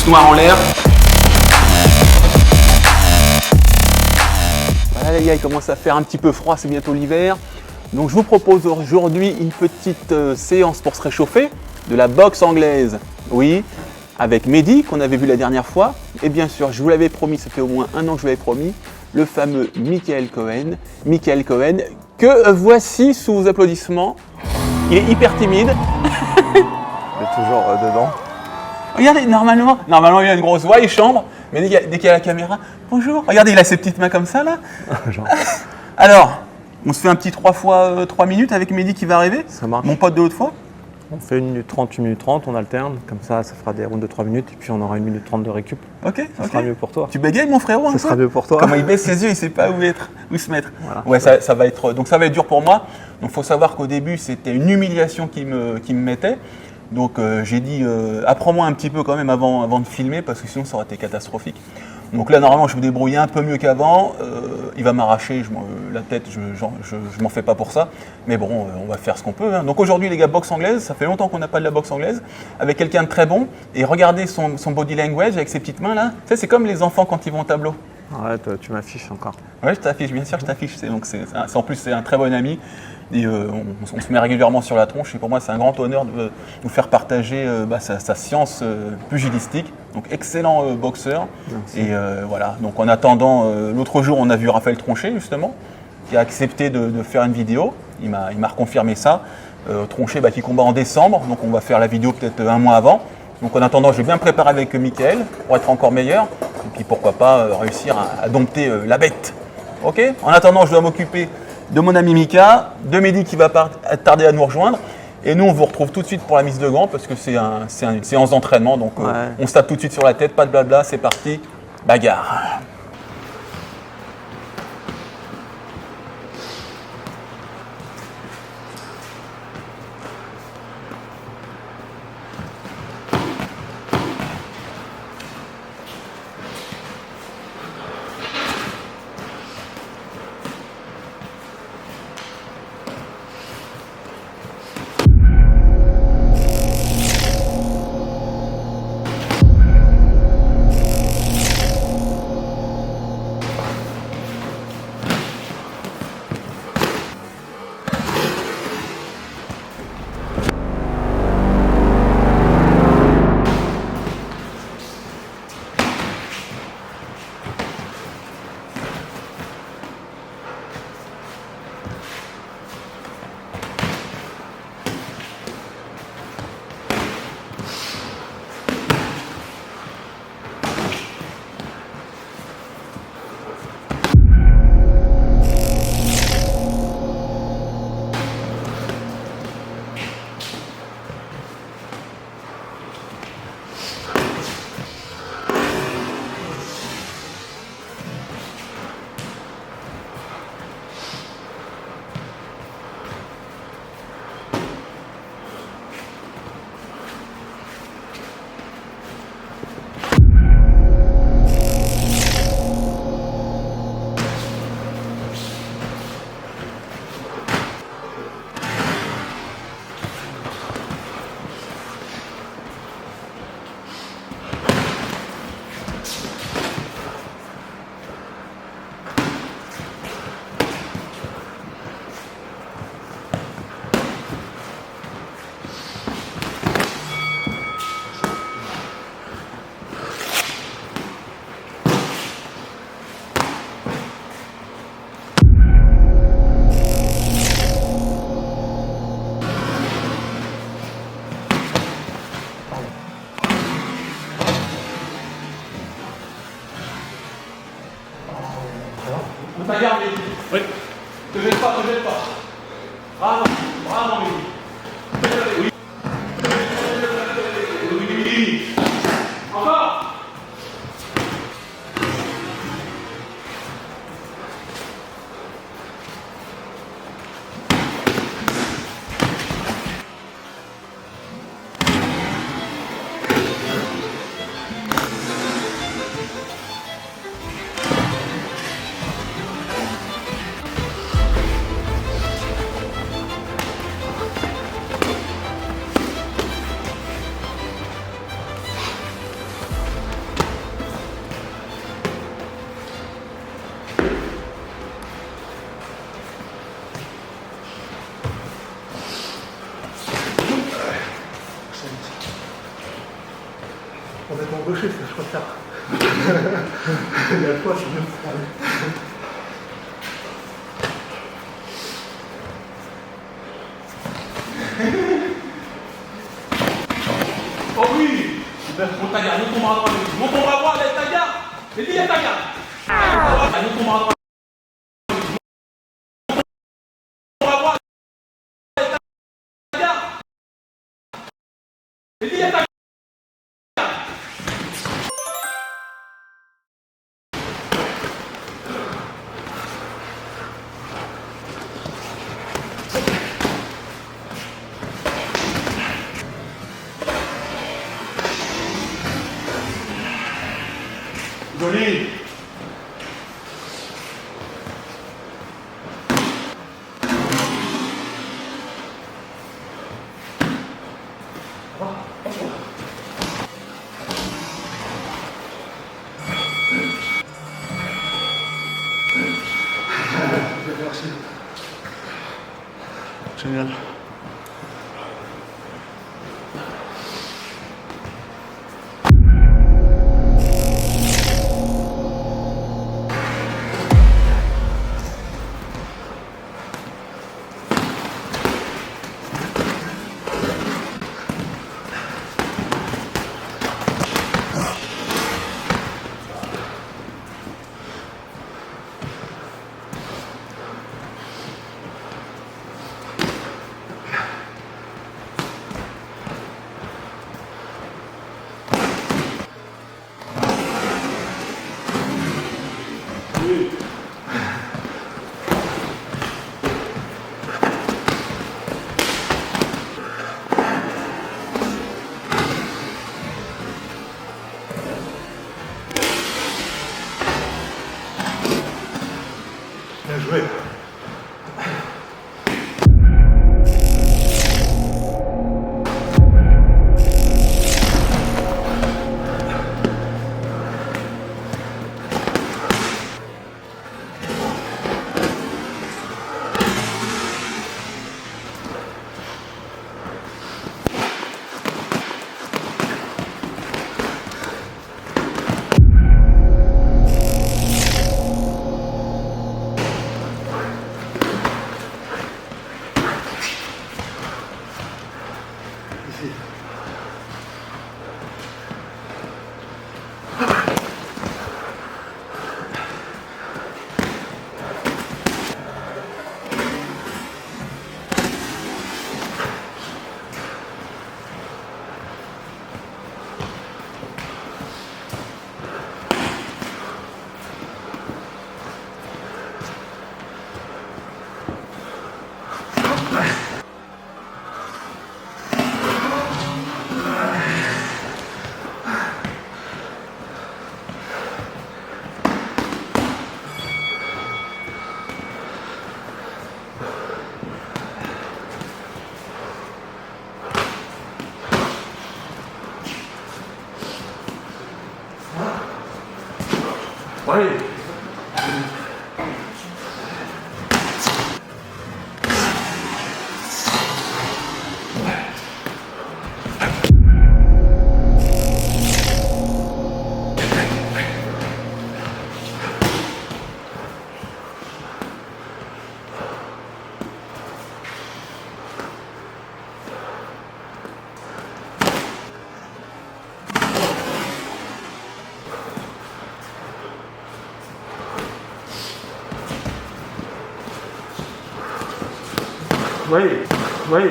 pouce noir en l'air. Voilà les gars, il commence à faire un petit peu froid, c'est bientôt l'hiver. Donc je vous propose aujourd'hui une petite séance pour se réchauffer de la boxe anglaise. Oui, avec Mehdi qu'on avait vu la dernière fois. Et bien sûr, je vous l'avais promis, ça fait au moins un an que je vous l'avais promis, le fameux Michael Cohen. Michael Cohen, que voici sous vos applaudissements. Il est hyper timide. Il est toujours dedans. Regardez, normalement il a une grosse voix, il chambre, mais dès qu'il y a la caméra, bonjour. Regardez, il a ses petites mains comme ça là. Alors, on se fait un petit 3 fois 3 minutes avec Mehdi qui va arriver. Ça marche. Mon pote de l'autre fois. On fait 1 minute 30, 1 minute 30, on alterne. Comme ça fera des rounds de 3 minutes et puis on aura 1 minute 30 de récup. Ok, Ça sera mieux pour toi. Tu bégayes mon frérot un peu. Ça sera mieux pour toi. Comment il baisse ses yeux, il sait pas où se mettre. Voilà. Ouais, ça va être dur pour moi. Donc faut savoir qu'au début c'était une humiliation qui me mettait. Donc j'ai dit apprends-moi un petit peu quand même avant de filmer parce que sinon ça aurait été catastrophique. Donc là normalement je me débrouillais un peu mieux qu'avant. Il va m'arracher la tête, je m'en fais pas pour ça. Mais bon, on va faire ce qu'on peut. Hein. Donc aujourd'hui les gars, boxe anglaise, ça fait longtemps qu'on n'a pas de la boxe anglaise, avec quelqu'un de très bon. Et regardez son body language avec ses petites mains là. Tu sais, c'est comme les enfants quand ils vont au tableau. Arrête, tu m'affiches encore. Ouais, je t'affiche, bien sûr, je t'affiche. En plus, c'est un très bon ami. Et on se met régulièrement sur la tronche. Et pour moi, c'est un grand honneur de nous faire partager sa science pugilistique. Donc, excellent boxeur. Merci. Et voilà. Donc, en attendant, l'autre jour, on a vu Raphaël Tronchet, justement, qui a accepté de faire une vidéo. Il m'a reconfirmé ça. Tronchet qui combat en décembre. Donc, on va faire la vidéo peut-être un mois avant. Donc, en attendant, je vais bien me préparer avec Michael pour être encore meilleur. Et puis, pourquoi pas réussir à dompter la bête. Ok. En attendant, je dois m'occuper de mon ami Mika, de Mehdi qui va tarder à nous rejoindre. Et nous, on vous retrouve tout de suite pour la mise de gants parce que c'est une séance d'entraînement. Donc, on se tape tout de suite sur la tête, pas de blabla, c'est parti, bagarre. Ne pas garder. Oui. Te jette pas, te jette pas. Bravo, bravo, Mehdi. Oui. Oui. Encore. On est embauché, ça je préfère. Il y a quoi, c'est mieux pour aller. Oh oui! Mon taga, nous tombons à droite. Mon tombons à droite, les taga! Les filles, les taga! Nous tombons à droite. À droite, les taga! Les filles, les taga! Joli! Merci. Génial. Bien joué. Ici. Oui. Oui, oui.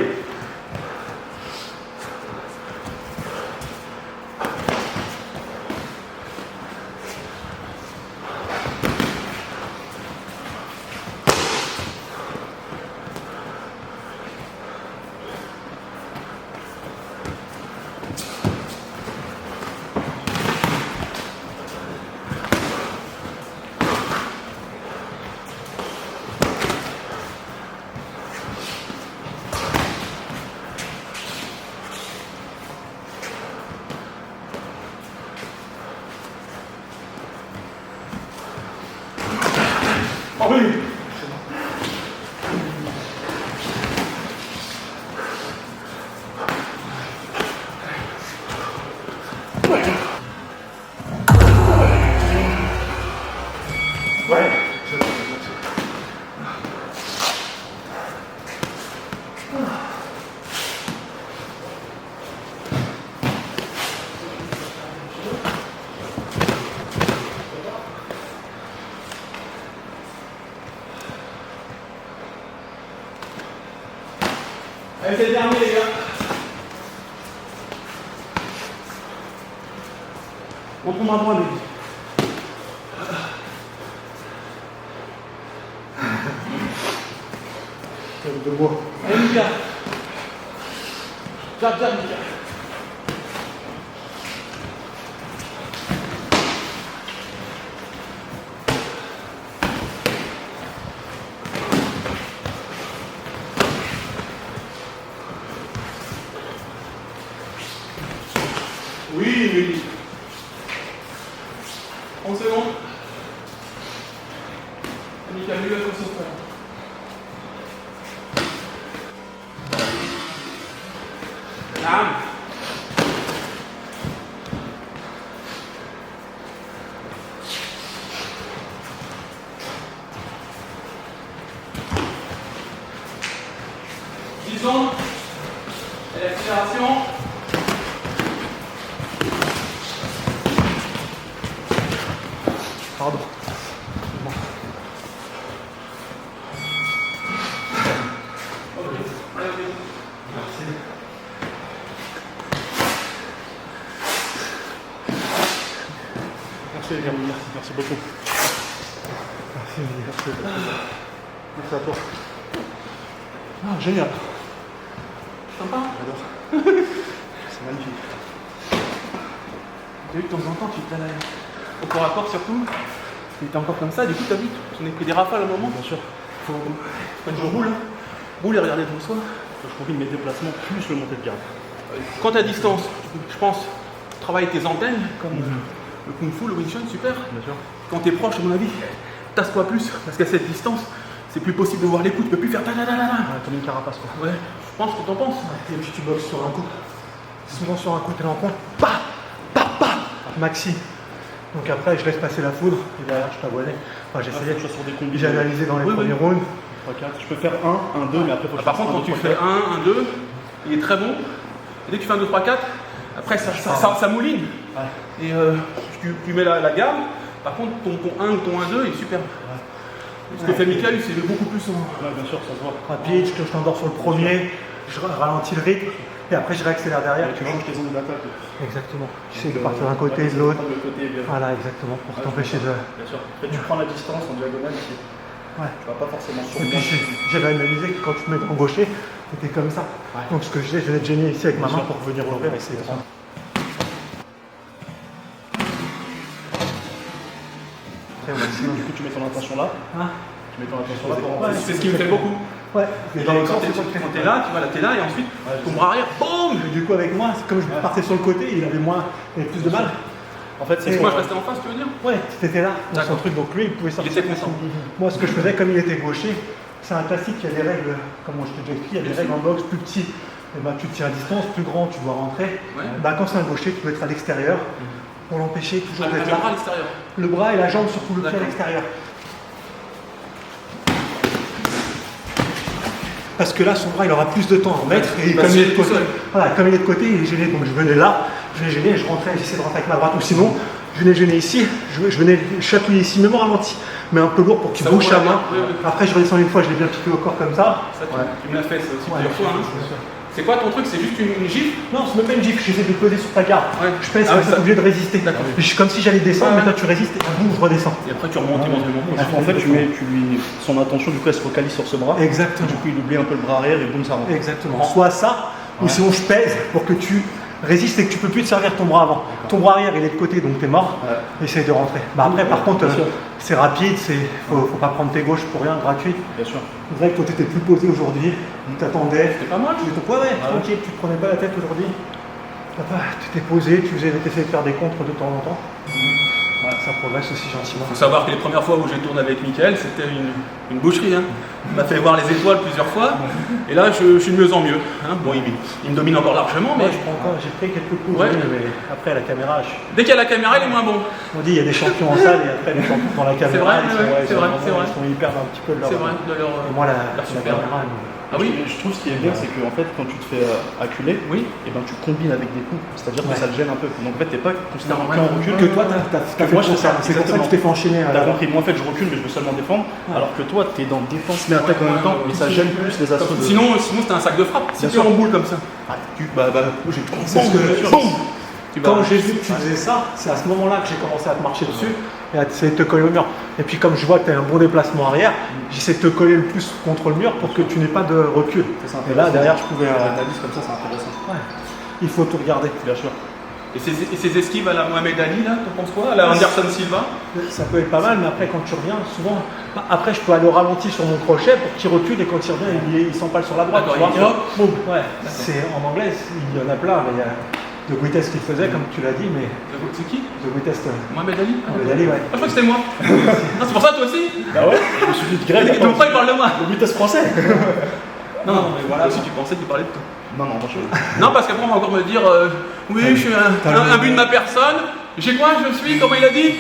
Allez, c'est le dernier, les gars. Montre-moi droit, baby. De bois. Allez, Mika. Jab, jab, Mika. Oui, oui. 11 secondes. Mika, lui, va sur ce نعم disons et l'accélération Pardon. Merci les gars, merci beaucoup. Merci à toi. Ah, génial. sympa. J'adore. C'est magnifique. T'as vu de temps en temps tu te donnes au corps à corps surtout. Il était encore comme ça, du coup t'as vu, on est pris des rafales à un moment. Bien sûr. Quand je roule et regarder devant soi. Je combine mes déplacements plus le montée de garde. Quand t'es à distance, je pense, travaille tes antennes comme le Kung Fu, le Wing Chun, super. Bien sûr. Quand t'es proche, à mon avis, tasse-toi plus, parce qu'à cette distance, c'est plus possible de voir les coups, tu peux plus faire ta. Ouais, comme une carapace quoi. Ouais, je pense que t'en penses. Et puis tu boxes sur un coup. Souvent sur un coup, t'es en point. Bah Maxi. Donc après, je laisse passer la foudre. Et derrière, je t'abonnais. Enfin, j'essayais. J'ai analysé dans les premiers rounds. 3, 4. Je peux faire 1, 1, 2, mais après, faut que je Par fasse contre, quand tu 3, fais 1, 1, 2, il est très bon. Et dès que tu fais un 2, 3, 4, après ça mouline. Ouais. Et tu mets la gamme. Par contre, ton 1 ou ton 1, 2 est super. Ce que fait Michael, c'est beaucoup plus en. Ouais, bien sûr, ça se voit. Rapide, je t'endors sur le premier, je ralentis le rythme et après je réaccélère derrière. Tu changes tes zones d'attaque. Exactement. Tu sais de partir d'un côté, de l'autre. Voilà, exactement, pour t'empêcher de. Bien sûr. Après, tu prends la distance en diagonale ici. Ouais. Tu vas pas forcément Et sur puis j'avais analysé que quand tu te mets en gaucher, c'était comme ça. Ouais. Donc ce que je faisais, je venais de gêner ici avec ma Bien main sûr. pour venir ouvrir et essayer de rentrer. Après, au maximum. Du coup, tu mets ton attention là. Hein? Tu mets ton attention là pour Ouais, c'est ce qui me fait beaucoup. Ouais. Et Mais dans l'autre quand sens, c'est pas très t'es là, tu vois là, t'es là, et ensuite, ton bras arrière, boum. Et du coup, avec moi, c'est comme je partais sur le côté, il avait plus de mal. En fait, Est-ce que moi je restais en face, tu veux dire? Ouais, t'étais là dans son D'accord. truc, donc lui il pouvait sortir. Il était content. Moi ce que je faisais, comme il était gaucher, c'est un classique, il y a des règles, comme je t'ai déjà expliqué, il y a des règles en boxe plus petit, et bah, tu tires à distance, plus grand, tu dois rentrer. Ouais. Bah, quand c'est un gaucher, tu dois être à l'extérieur pour l'empêcher toujours d'être Le bras à là. l'extérieur. Le bras et la jambe, surtout le pied à D'accord. l'extérieur. Parce que là, son bras, il aura plus de temps à en mettre. Et Parce comme il est qu'il de est tout côté, seul. voilà, comme il est de côté, il est gêné. Donc je venais là, je venais gêner, je rentrais, j'essayais de rentrer avec ma droite. Ou sinon, je venais gêner ici, je venais chatouiller ici, même au ralenti, mais un peu lourd pour qu'il Ça bouge ouvre la la main. main, oui, oui. Après, je redescends une fois, je l'ai bien piqué au corps comme ça. Ça, tu me l'as fait, ça aussi Ouais, plusieurs fois. Hein. bien sûr. C'est quoi ton truc? C'est juste une gifle? Non, c'est même pas une gifle, j'essaie de poser sur ta garde. Ouais. Je pèse, Ah comme ouais, ça, ça- t'es obligé de résister. D'accord. Je suis comme si j'allais descendre, Ouais, mais toi ouais. tu résistes et boum, je redescends. Et après tu remontes éventuellement. En fait, tu lui, son attention du coup elle se focalise sur ce bras. Exactement. Du coup, il oublie un peu le bras arrière et boum, ça rentre. Exactement. Soit ça, ou Ouais. sinon je pèse pour que tu résistes et que tu peux plus te servir ton bras avant. Ton bras arrière il est de côté donc t'es mort. Ouais. Essaye de rentrer. Bah après par contre Bien sûr. c'est rapide, faut pas prendre tes gauches pour rien, gratuit. Bien sûr. C'est vrai que toi t'étais plus posé aujourd'hui, t'attendais. C'est pas mal. Tu étais ouais, tranquille, tu te prenais pas la tête aujourd'hui. Tu t'es posé, tu essayais de faire des contres de temps en temps. Ouais, ça progresse aussi gentiment. Il faut savoir que les premières fois où j'ai tourné avec Michael, c'était une boucherie. Hein. Il m'a fait voir les étoiles plusieurs fois. Et là, je suis de mieux en mieux. Hein. Bon, il me domine encore largement, mais Moi, je prends encore, j'ai pris quelques coups, Ouais. mais après à la caméra, dès qu'il y a la caméra, il est moins bon. on dit il y a des champions en salle et après les champions dans la caméra, vrai, ils sont, ouais, ouais, c'est vrai, c'est vrai. ils perdent un petit peu de leur. C'est vrai, de leur, Et moi, la leur super. caméra, Ah oui. Je trouve ce qui est bien, c'est qu'en fait, quand tu te fais acculer, Oui. et ben tu combines avec des coups. C'est-à-dire que ça te gêne un peu. Donc en fait, t'es pas constamment Ouais. en recul. Que toi, t'as fait Moi, pour je fais ça, c'est pour ça que tu t'es fait enchaîner. T'as compris, moi en fait je recule mais je veux seulement défendre, alors que toi t'es dans défense mais attaque en même temps, mais ça gêne plus les assauts. Sinon c'était un sac de frappe. Si tu es en boule comme ça. J'ai C'est ce que- Boum. Quand j'ai vu que tu faisais ça, c'est à ce moment-là que j'ai commencé à te marcher dessus et à essayer de te coller au mur. Et puis comme je vois que tu as un bon déplacement arrière, j'essaie de te coller le plus contre le mur pour que tu n'aies pas de recul. Et là derrière je pouvais... l'analyse comme ça, c'est intéressant. Ouais. Il faut tout regarder. Bien sûr. Et ces esquives à la Mohamed Ali, là, t'en penses quoi? À la Anderson Silva? Ça peut être pas mal, mais après quand tu reviens, souvent... Après je peux aller au ralenti sur mon crochet pour qu'il recule et quand il revient, il s'empale sur la droite. D'accord, tu vois. hop, boum. Ouais. C'est, en anglais, il y en a plein. Mais il y a De Guites qui le faisait, comme tu l'as dit, mais C'est qui? De Guites... Mohamed Ali? Mohamed Ali, ouais. Ah, je crois que c'était moi. Non, c'est pour ça, toi aussi? Ah ouais. Je me suis dit de grève. Et pourquoi il parle de moi? Le vitesse français. Non, mais voilà. Si tu pensais qu'il parlait de toi. Non, moi je. Non, parce qu'après on va encore me dire oui, je suis un but de ma personne. J'ai quoi? Je suis, comment il a dit?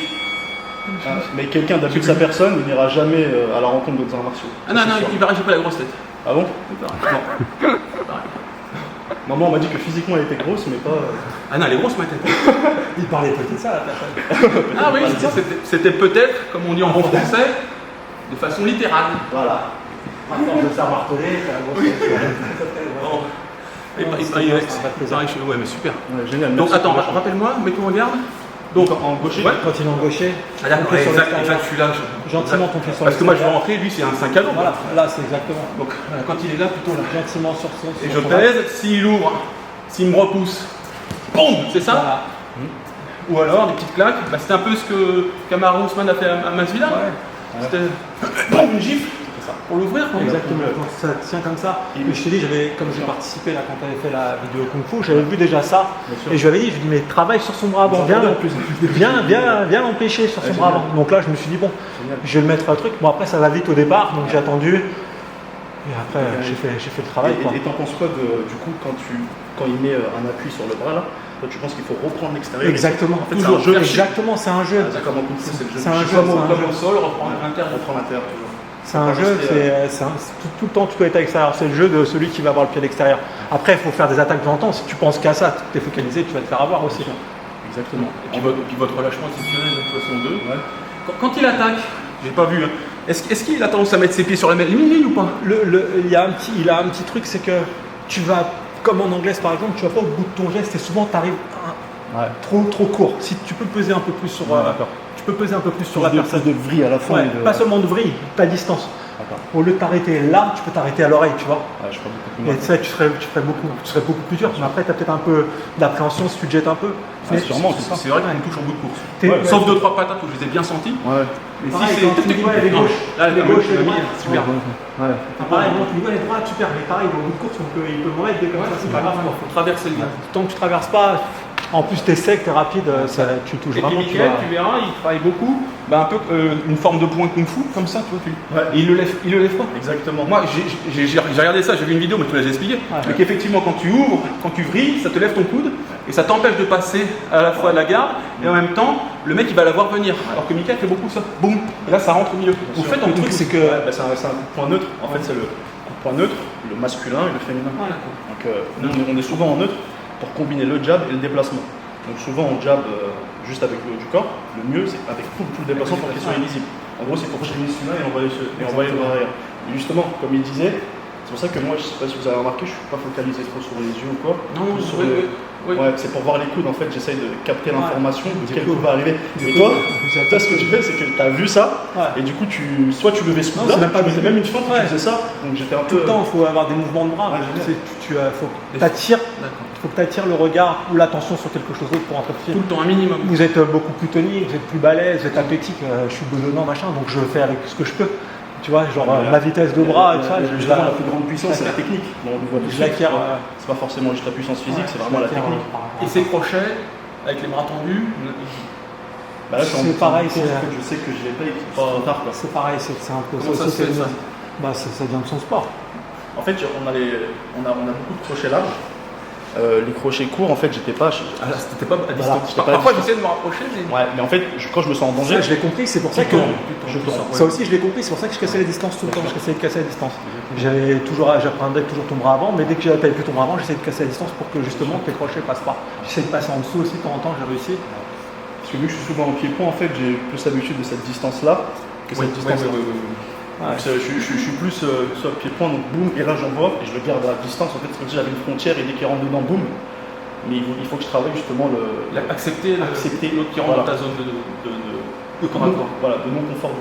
Mais quelqu'un d'abus de sa personne, il n'ira jamais à la rencontre d'autres arts martiaux. Ah non, non, il paraît que j'ai pas la grosse tête. Ah bon? Il paraît. Maman m'a dit que physiquement elle était grosse, mais pas. Ah non, elle est grosse ma tête. Il parlait peut-être ça, la personne. Ah oui, c'était peut-être, comme on dit en bon français, de façon littérale. Voilà. À force de faire marteler, t'as la grosse tête. Bon. Et ouais, mais super. Ouais, génial. Donc merci attends, pour la- rappelle-moi, mets-toi en garde. Donc en gaucher. Ouais. Quand il est en gaucher, Ah d'accord, ton pied sur exact, l'extérieur. je suis là. Gentiment ton pied sur Parce que moi je vais l'extérieur. rentrer, lui c'est un 5 à l'eau. Voilà, là c'est exactement. Donc quand il est là, plutôt là. Gentiment sur son. Et sur je son pèse, s'il ouvre, s'il me repousse, boum, c'est ça? Voilà. Ou alors des petites claques, bah, c'était un peu ce que Kamaru Usman a fait à Masvidal. C'était boum, une gifle pour l'ouvrir. quoi. Exactement, quand ça tient comme ça. Et je t'ai dit, comme j'ai participé là quand tu avais fait la vidéo Kung Fu, j'avais vu déjà ça. Et je lui avais dit, mais travaille sur son bras avant, viens l'empêcher sur son bras avant. Donc là, je me suis dit, bon, je vais le mettre un truc. Bon, après, ça va vite au départ, donc j'ai attendu. Et après, j'ai fait le travail. quoi. Et t'en penses quoi du coup quand il met un appui sur le bras là? Toi, tu penses qu'il faut reprendre l'extérieur? Exactement, En fait, toujours. c'est un jeu. Exactement, c'est un jeu. C'est comme en Kung Fu, c'est le jeu. C'est un jeu, Comme au sol, reprendre l'intérieur. On prend l'intérieur toujours. C'est un jeu, tout le temps tu dois être à l'extérieur. C'est le jeu de celui qui va avoir le pied à l'extérieur. Après, il faut faire des attaques de temps en temps. Si tu penses qu'à ça, tu es focalisé, tu vas te faire avoir aussi. Exactement. Et puis votre relâchement exceptionnel de façon 2. Quand il attaque, j'ai pas vu, hein, est-ce qu'il a tendance à mettre ses pieds sur la ligne ou pas? Il a un petit truc, c'est que tu vas, comme en anglaise par exemple, tu vas pas au bout de ton geste et souvent tu arrives trop court. Si tu peux peser un peu plus sur, tu peux peser un peu plus sur la personne. de vrille à la fin. Ouais, pas seulement de vrille, ta distance. Au lieu de t'arrêter là, tu peux t'arrêter à l'oreille, tu vois. Je crois beaucoup Et ça, tu serais beaucoup plus dur. Mais après, tu as peut-être un peu d'appréhension si tu te jettes un peu. Mais sûrement, C'est vrai qu'on me touche en bout de course. T'es- Sauf 2-3 patates où je les ai bien senties. Ouais. Mais Pareil, si quand tu dis, ouais, les gauches, là, les gauches, les mis, droites, super. Ouais. pareil, non, tu dis, ouais, les droits, super. Mais pareil, au bout de course, il peut m'en mettre des comme ça, c'est pas grave. Faut traverser le gars. Tant que tu traverses pas, en plus, t'es sec, t'es rapide, tu touches Et puis vraiment. Mickaël, tu verras, il travaille beaucoup, un peu une forme de point kung fu, comme ça, tu vois. Et il le lève pas. Exactement. Moi, j'ai regardé ça, j'ai vu une vidéo, mais tu l'as expliqué. Mais qu'effectivement, quand tu ouvres, quand tu vrilles, ça te lève ton coude et ça t'empêche de passer à la fois la garde et en même temps, le mec il va la voir venir. Alors que Mickaël fait beaucoup ça. Boum. Et là, ça rentre au milieu. Vous faites un truc, c'est que. C'est un coup de poing neutre. En fait, c'est le coup de poing neutre, le masculin et le féminin. Donc, nous, on est souvent en neutre pour combiner le jab et le déplacement. Donc, souvent, on jab juste avec le haut du corps. Le mieux, c'est avec tout le déplacement pour qu'il soit illisible. En gros, c'est pour toucher celui-là et envoyer le bras arrière. Et justement, comme il disait, c'est pour ça que moi, je sais pas si vous avez remarqué, je suis pas focalisé trop sur les yeux ou quoi. Non, Plus sur oui. Ouais, c'est pour voir les coudes, en fait, j'essaye de capter l'information de quel coup va arriver. Mais toi, ce que tu fais, c'est que tu as vu ça, et du coup, soit tu levais ce coup-là, c'est même une fois que tu faisais ça, donc j'étais un peu. Tout le temps, il faut avoir des mouvements de bras. Faut que tu attires le regard ou l'attention sur quelque chose d'autre pour amplifier. Tout le temps, un minimum. Vous êtes beaucoup plus tonique, vous êtes plus balèze, vous êtes athlétique, je suis bedonnant, machin, donc je fais avec ce que je peux. Tu vois, genre ma vitesse de bras et tout ça, Justement, la plus grande puissance, c'est la technique. Bon, on le voit je l'acquiers. C'est pas forcément juste la puissance physique, c'est vraiment la technique. Et ses crochets, avec les bras tendus. Bah là, c'est pareil, je sais que je l'ai pas et qu'il faut pas tard. c'est pareil, c'est un peu Comment ça se fait ça? Bah, ça vient de son sport. En fait, on a beaucoup de crochets larges. Les crochets courts, en fait, j'étais pas à distance. Parfois, j'essaie de me rapprocher, mais. Ouais, mais en fait, quand je me sens en danger, Je l'ai compris, c'est pour ça que. je tourne. Ça aussi, je l'ai compris, c'est pour ça que je cassais les distances tout le temps. Je essayais de casser la distance. J'apprenais toujours ton bras avant, mais dès que j'avais plus ton bras avant, j'essayais de casser la distance pour que justement tes crochets passent pas. J'essayais de passer en dessous aussi de temps en temps, j'ai réussi. Parce que vu que je suis souvent au pied-point, en fait, j'ai plus l'habitude de cette distance-là que cette distance-là. Donc, je suis plus sur le pied-point, donc boum, et là j'envoie et je le garde à la distance. En fait, c'est comme si j'avais une frontière et dès qu'il rentre dedans, boum. Mais il faut que je travaille justement Accepter l'autre qui rentre dans ta zone de confort. Voilà, de non-confort.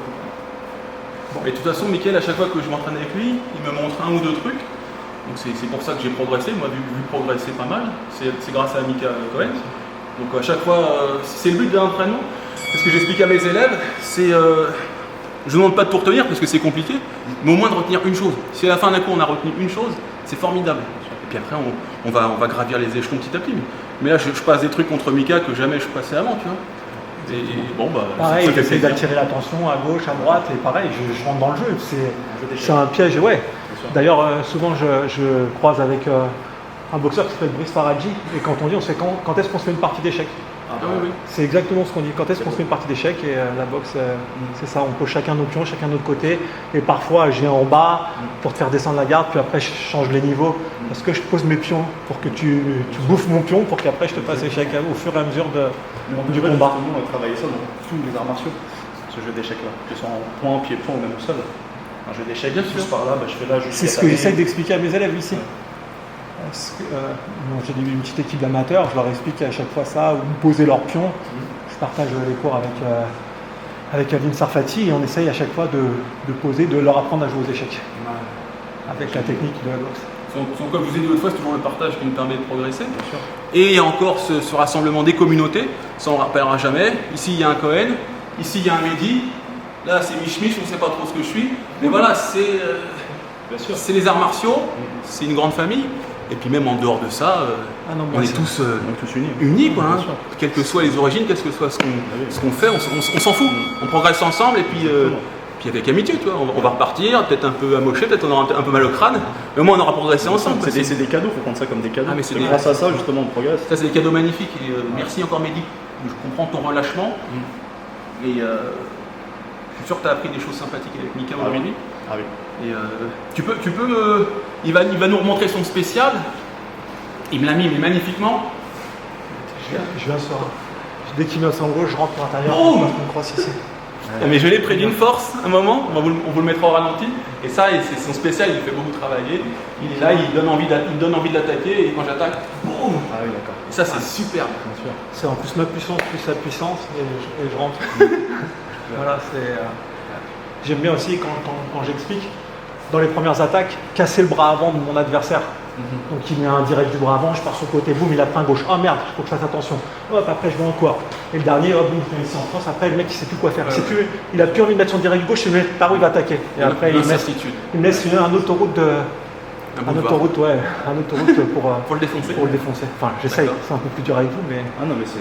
Bon, et de toute façon, Mickaël, à chaque fois que je m'entraîne avec lui, il me montre un ou deux trucs. Donc c'est pour ça que j'ai progressé. Moi, vu progresser pas mal, c'est grâce à Mika Cohen. Donc à chaque fois, c'est le but de l'entraînement. Ce que j'explique à mes élèves, c'est je ne demande pas de tout retenir parce que c'est compliqué, mais au moins de retenir une chose. Si à la fin d'un coup on a retenu une chose, c'est formidable. Et puis après on va gravir les échelons petit à petit. Mais là je passe des trucs contre Mika que jamais je passais avant, tu vois. Et bon bah. Pareil, ça fait j'essaie plaisir. d'attirer l'attention à gauche, à droite, et pareil, je rentre dans le jeu. C'est un piège, ouais. D'ailleurs, souvent je croise avec un boxeur qui s'appelle Brice Faradji, et quand on dit, on se fait quand est-ce qu'on se fait une partie d'échecs. Ah oui. C'est exactement ce qu'on dit. Quand est-ce qu'on se fait une partie d'échecs? Et la boxe, c'est ça. On pose chacun nos pions, chacun de notre côté. Et parfois, je viens en bas pour te faire descendre la garde, puis après, je change les niveaux. Parce que je pose mes pions pour que tu bouffes mon pion, pour qu'après, je te passe échec au fur et à mesure du combat. On a travaillé ça dans tous les arts martiaux, ce jeu d'échecs-là. Que ce soit en point, pied-point ou même au sol. Un jeu d'échecs, bien sûr. Par là, je fais là jusqu'à. C'est ce que j'essaie d'expliquer à mes élèves ici. J'ai une petite équipe d'amateurs, je leur explique à chaque fois ça, où poser leurs pions. Je partage les cours avec Aline Sarfati et on essaye à chaque fois de poser, de leur apprendre à jouer aux échecs. Avec la technique de la boxe. Comme je vous ai dit l'autre fois, c'est toujours le partage qui nous permet de progresser. Et il y a encore ce rassemblement des communautés, ça on ne rappellera jamais. Ici il y a un Cohen, ici il y a un Mehdi, là c'est Mich, on ne sait pas trop ce que je suis. Mais voilà, c'est les arts martiaux, c'est une grande famille. Et puis même en dehors de ça, on est tous unis, quoi, hein. Quelles que soient les origines, quel que soit ce qu'on fait, on s'en fout. On progresse ensemble et puis avec amitié, tu vois. On va repartir, peut-être un peu amoché, peut-être on aura un peu mal au crâne, mais au moins on aura progressé ensemble. C'est des cadeaux, il faut prendre ça comme des cadeaux. Ah, mais c'est grâce à ça, justement, on progresse. Ça, c'est des cadeaux magnifiques. Et, merci encore, Mehdi. Je comprends ton relâchement. Et je suis sûr que tu as appris des choses sympathiques avec Mika aujourd'hui. Ah oui. Et tu peux il va nous remontrer son spécial. Il me l'a mis mais magnifiquement. Je viens sur. Dès qu'il met son gauche, je rentre par l'intérieur. Boum On croise ici. Mais je l'ai pris d'une force un moment, on vous le mettra au ralenti. Et ça, c'est son spécial, il me fait beaucoup travailler. Il est là, il donne envie de l'attaquer et quand j'attaque, boum. Ah oui, d'accord. Et ça, c'est superbe. C'est en plus ma puissance, plus sa puissance, et je rentre. Voilà, j'aime bien aussi quand j'explique, dans les premières attaques, casser le bras avant de mon adversaire. Donc il met un direct du bras avant, je pars sur le côté, boum, il a pris un gauche. Oh merde, il faut que je fasse attention. Hop, après je vais en quoi. Et le dernier, hop, boum, je mets ici en France. Après le mec il sait plus quoi faire. Il a plus envie de mettre son direct du gauche, il met par où il va attaquer. Et après il me laisse une autoroute pour le défoncer. Enfin j'essaye, c'est un peu plus dur avec vous, mais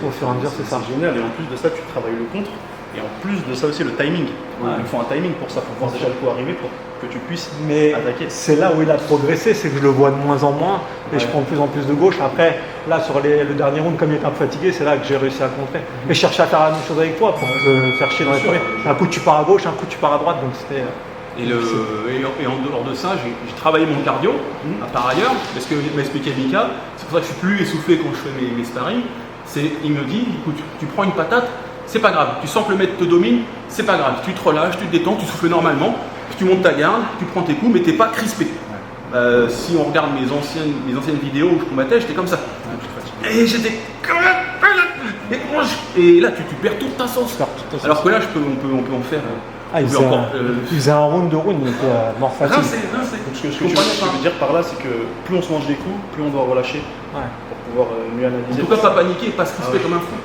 au fur et à mesure c'est ça. C'est génial, et en plus de ça, tu travailles le contre. Et en plus de ça aussi, le timing. Il faut un timing pour ça, pour voir déjà le coup arriver, pour que tu puisses attaquer. C'est là où il a progressé, c'est que je le vois de moins en moins et je prends de plus en plus de gauche. Après, là sur le dernier round, comme il était un peu fatigué, c'est là que j'ai réussi à contrer. Mais je cherchais à faire la même chose avec toi pour te faire chier dans les premiers. Un coup tu pars à gauche, un coup tu pars à droite, donc c'était. Et en dehors de ça, j'ai travaillé mon cardio par ailleurs, parce que m'a expliqué Mika, c'est pour ça que je suis plus essoufflé quand je fais mes sparring. Il me dit, écoute, tu prends une patate, c'est pas grave, tu sens que le maître te domine, c'est pas grave, tu te relâches, tu te détends, tu souffles normalement, tu montes ta garde, tu prends tes coups, mais t'es pas crispé. Si on regarde mes anciennes vidéos où je combattais, j'étais comme ça. Et j'étais et là tu perds toute ta sauce. Alors que là on peut en faire. Il faisait un round de round, il était mort fatigué. Ce que tu veux dire par là, c'est que plus on se mange des coups, plus on doit relâcher pour pouvoir mieux analyser. En tout cas, pas paniquer et pas se crisper comme un fou.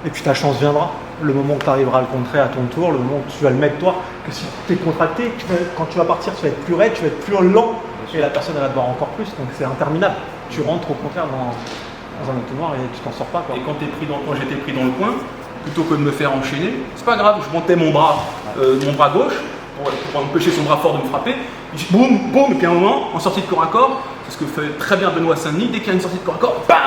Et puis ta chance viendra. Le moment que tu arriveras à le contrer à ton tour, le moment où tu vas le mettre toi, que si tu es contracté, quand tu vas partir, tu vas être plus raide, tu vas être plus lent, et la personne elle va te voir encore plus, donc c'est interminable. Tu rentres au contraire dans un entonnoir et tu t'en sors pas. Quoi. Et quand j'étais pris dans le coin, plutôt que de me faire enchaîner, c'est pas grave, je montais mon bras gauche pour empêcher son bras fort de me frapper. Boum, boum, et puis à un moment, en sortie de corps à corps, parce que fait très bien Benoît Saint-Denis, dès qu'il y a une sortie de corps à corps, bam,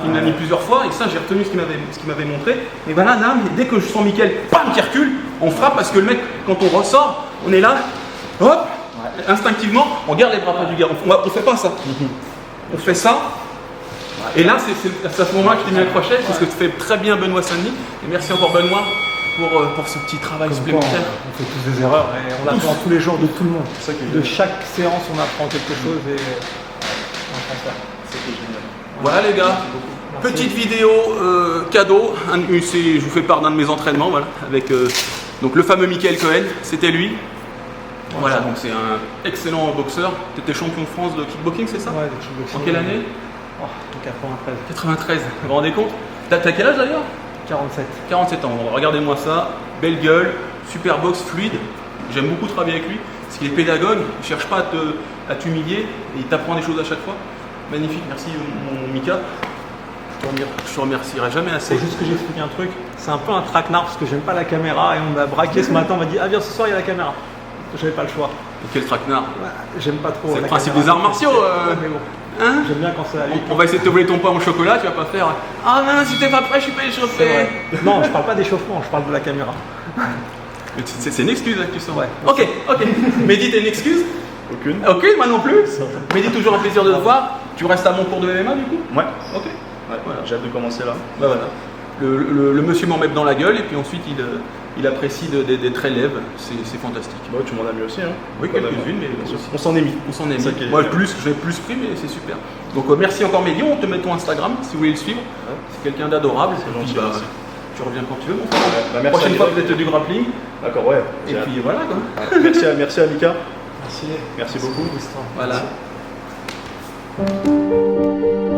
il me l'a mis plusieurs fois, et ça j'ai retenu ce qu'il m'avait montré. Mais voilà, là, dès que je sens Mickaël, bam, qui recule, on frappe parce que le mec, quand on ressort, on est là, hop, instinctivement, on garde les bras près du gars. On fait pas ça. On fait ça. Et là, c'est à ce moment-là que je t'ai mis un crochet, parce que tu fais très bien Benoît Saint-Denis. Et merci encore Benoît pour ce petit travail supplémentaire. On fait tous des erreurs et on apprend tous les jours de tout le monde. De chaque séance, on apprend quelque chose et on apprend ça. C'est génial. Voilà les gars, petite vidéo cadeau. Je vous fais part d'un de mes entraînements, voilà, avec donc le fameux Michael Cohen, c'était lui. Voilà, donc c'est un excellent boxeur. Tu étais champion de France de kickboxing, c'est ça? Ouais, de kickboxing. En quelle année? En 93. 93, vous vous rendez compte? T'as quel âge d'ailleurs? 47. 47 ans, regardez-moi ça, belle gueule, super boxe fluide, j'aime beaucoup travailler avec lui, parce qu'il est pédagogue, il ne cherche pas à t'humilier, et il t'apprend des choses à chaque fois. Magnifique, merci mon Mika, je te remercierai jamais assez. C'est juste que j'explique un truc, c'est un peu un traquenard parce que j'aime pas la caméra et on m'a braqué ce matin, on m'a dit ah viens ce soir il y a la caméra. J'avais pas le choix. Et quel traquenard? J'aime pas trop. C'est le principe des arts martiaux. Mais bon, Hein? j'aime bien quand ça allait. On va essayer de te voler ton pain au chocolat, tu vas pas faire ah non, si t'es pas prêt, je suis pas échauffé. Non, je parle pas d'échauffement, je parle de la caméra. Mais c'est une excuse là que tu sens. Ouais. Ok. Mehdi, t'as une excuse? Aucune. Aucune, moi non plus. Mehdi, toujours un plaisir de te voir. Tu restes à mon cours de MMA du coup? Ouais. Ok. Ouais, voilà. J'ai hâte de commencer là. Bah voilà. Le monsieur m'en met dans la gueule et puis ensuite il apprécie d'être élève, c'est fantastique. Bah, tu m'en as mis aussi, hein. Oui, quelques-unes, mais bien sûr. On s'en est mis. on s'en est Ça mis. qui est Moi bien. j'ai plus pris, mais c'est super. Donc merci encore Mehdi, on te met ton Instagram si vous voulez le suivre. C'est quelqu'un d'adorable. C'est Et puis, gentil, bah, merci. tu reviens quand tu veux mon frère. Bah, merci Prochaine à fois Mika. peut-être du grappling. D'accord, ouais. Et J'ai hâte. puis voilà quoi. Merci à Mika. Merci. Merci beaucoup. Voilà. Merci.